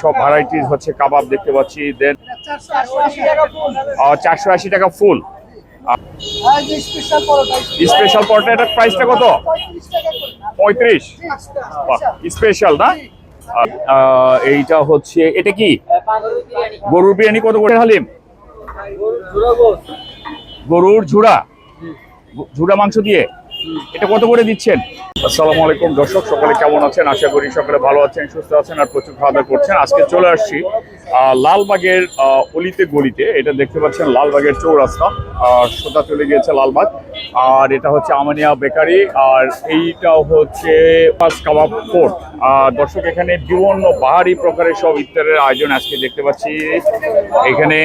সব ভ্যারাইটিস হচ্ছে কাবাব দেখতে পাচ্ছি। দেন 480 টাকা ফুল। স্পেশাল পরোটা, এটার প্রাইসটা কত? 35। স্পেশাল না? এইটা হচ্ছে, এটা কি গরুর বিরিয়ানি? কত করে হালিম? গরুর ঝুড়া, ঝুড়া মাংস দিয়ে এটা কত করে দিচ্ছেন? আসসালামু আলাইকুম দর্শক, সকলে কেমন আছেন? আশা করি সকলে ভালো আছেন, সুস্থ আছেন আর প্রচুর খাওয়া দাওয়া করছেন। আজকে চলে আসছি লালবাগের অলিতে গলিতে। এটা দেখতে পাচ্ছেন লালবাগের চৌরাস্তা, সোজা চলে গিয়েছে লালবাগ। আর এটা হচ্ছে আমানিয়া বেকারি, আর এইটা হচ্ছে কাবাব কোর্ট। দর্শক, এখানে বিভিন্ন বাহারি প্রকারের সব ইফতারের আয়োজন আজকে দেখতে পাচ্ছি। এখানে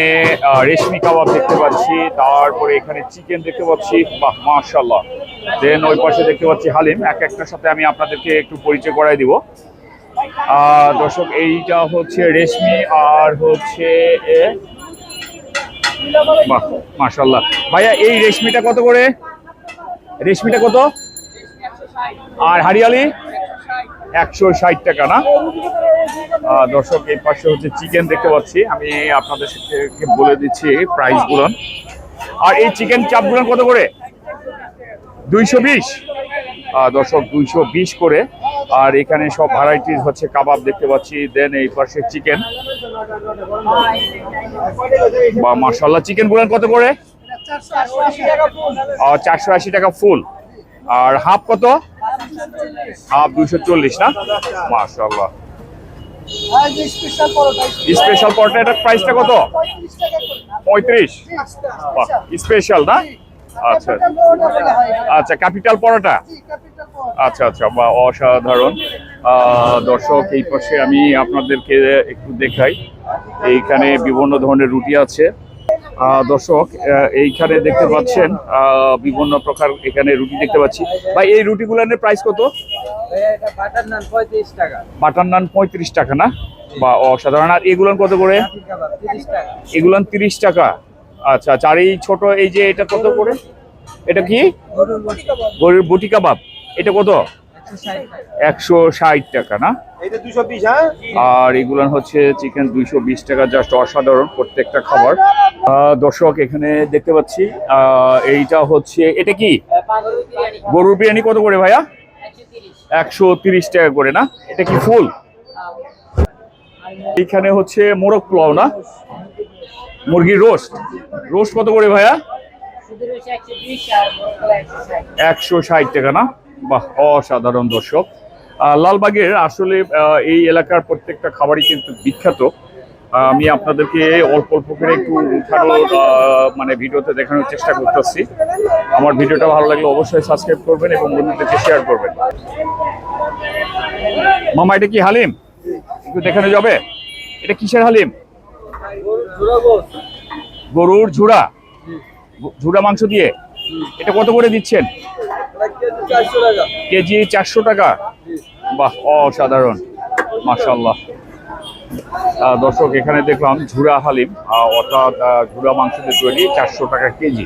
রেশমি কাবাব দেখতে পাচ্ছি, তারপরে এখানে চিকেন দেখতে পাচ্ছি, বাহ মাশাআল্লাহ। দেন ওই পাশে দেখতে পাচ্ছি হালিম। একটার সাথে আমি আপনাদেরকে একটু পরিচয় করাই দিব। দর্শক, এইটা হচ্ছে রেশমি, আর হচ্ছে বাহ মাশাআল্লাহ। ভাইয়া, এই রেশমিটা কত করে? রেশমিটা কত? আর হারিয়ালি 160 টাকা না? দর্শক, এই পাশে হচ্ছে চিকেন দেখতে পাচ্ছি, আমি আপনাদের সাথে বলে দিচ্ছি প্রাইস গুলো। আর এই চিকেন চাপ গুলো কত করে? 220। দর্শক, 220 করে। আর এখানে সব ভ্যারাইটিস হচ্ছে কাবাব দেখতে পাচ্ছি। দেন এই পাশে চিকেন, বা মাশাআল্লাহ। চিকেন গুলো কত করে? 480 টাকা ফুল। আর হাফ কত? হাফ 240 না? মাশাআল্লাহ। স্পেশাল পরোটা, এটার প্রাইসটা কত? 35। স্পেশাল না? আচ্ছা আচ্ছা, ক্যাপিটাল পরোটা। আচ্ছা আচ্ছা, বা অসাধারণ। দর্শক, এই পাশে আমি আপনাদেরকে একটু দেখাই, এইখানে বিভিন্ন ধরনের রুটি আছে। দর্শক, এইখানে দেখতে পাচ্ছেন বিভিন্ন প্রকার এখানে রুটি দেখতে পাচ্ছি। ভাই, এই রুটিগুলোর প্রাইস কত? বাটার নান 35 টাকা। বাটার নান 35 টাকা না? বা অসাধারণ। আর এগুলো কত করে? এগুলো 30 টাকা। আচ্ছা আচ্ছা। আর এই ছোট, এই যে এটা কত করে? এটা কি? গরুর বটি কাবাব। এটা কত? 160 টাকা না? আর এগুলো হচ্ছে চিকেন 220 টাকা। জাস্ট অসাধারণ প্রত্যেকটা খাবার। দর্শক, এখানে দেখতে পাচ্ছি এইটা হচ্ছে, এটা কি গরুর বিরিয়ানি? কত করে ভাইয়া? 130 টাকা করে না? এটা কি ফুল? এইখানে হচ্ছে মোরগ পোলাও না? মুরগির রোস্ট। রোস্ট কত করে ভাইয়া? 160 টাকা না? বাহ অসাধারণ। দর্শক, লালবাগের আসলে এই এলাকার প্রত্যেকটা খাবারই কিন্তু বিখ্যাত। আমি আপনাদেরকে অল্প অল্প করে একটু উঠানোর মানে ভিডিওতে দেখানোর চেষ্টা করতেছি। আমার ভিডিওটা ভালো লাগলে অবশ্যই সাবস্ক্রাইব করবেন এবং বন্ধুদেরকে শেয়ার করবেন। মামা, এটা কি হালিম? একটু দেখানো যাবে? এটা কিসের হালিম? গরুর ঝুড়া, ঝুড়া মাংস দিয়ে এটা কত করে দিচ্ছেন? কেজি 400 টাকা। বাহ অসাধারণ, মাশাআল্লাহ। দর্শক, এখানে দেখলাম ঝুড়া হালিম, অর্থাৎ ঝুড়া মাংস দিয়ে তৈরি, 400 টাকা কেজি।